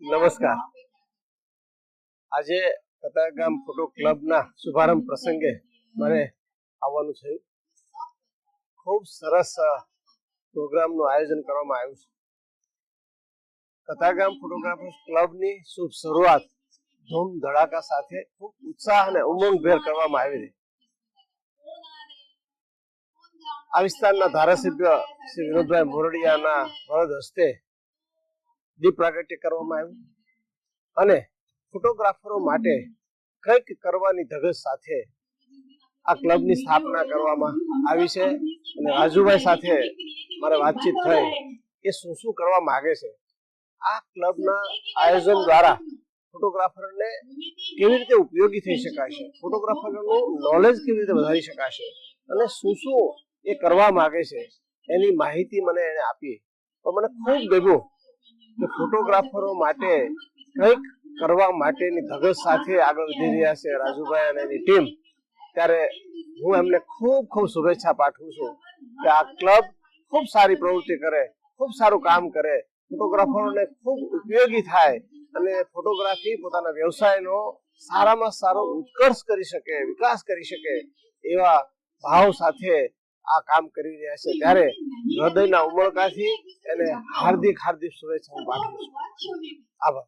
નમસ્કાર. આજે કતારગામ ફોટો ક્લબના શુભારંભ પ્રસંગે મારે આવવાનું થયું. ખૂબ સરસ પ્રોગ્રામનું આયોજન કરવામાં આવ્યું છે. કતારગામ ફોટોગ્રાફર્સ ક્લબની શુભ શરૂઆત ધૂમ ધડાકા સાથે ખૂબ ઉત્સાહ અને ઉમંગભેર કરવામાં આવી રહી. આ વિસ્તારના ધારાસભ્ય શ્રી વિનોદભાઈ મોરડિયાના વરદ હસ્તે દીપ પ્રાગટ્ય કરવામાં આવ્યું અને ફોટોગ્રાફરો માટે કંઈક કરવાની ધગશ સાથે આ ક્લબની સ્થાપના કરવામાં આવી છે. અને રાજુભાઈ સાથે મારે વાતચીત થઈ કે શું શું કરવા માંગે છે. આ ક્લબના આયોજન દ્વારા ફોટોગ્રાફરને કેવી રીતે ઉપયોગી થઈ શકાશે, ફોટોગ્રાફરનું નોલેજ કેવી રીતે વધારી શકાશે અને શું શું એ કરવા માંગે છે એની માહિતી મને એને આપી. તો મને ખૂબ ગમ્યું કે ફોટોગ્રાફરો માટે કંઈક કરવા માટેની ધગશ સાથે આગળ વધી રહ્યા છે રાજુભાઈ અને એની ટીમ. ત્યારે હું એમને ખૂબ ખૂબ શુભેચ્છા પાઠવું છું કે આ ક્લબ ખૂબ સારી પ્રવૃત્તિ કરે, ખૂબ સારું કામ કરે, ફોટોગ્રાફરોને ખૂબ ઉપયોગી થાય અને ફોટોગ્રાફી પોતાના વ્યવસાયનો સારામાં સારો ઉત્કર્ષ કરી શકે, વિકાસ કરી શકે એવા ભાવ સાથે આ કામ કરી રહ્યા છે. ત્યારે હૃદયના ઉમળકાથી એને હાર્દિક હાર્દિક શુભેચ્છા પાઠવું છું. આભાર.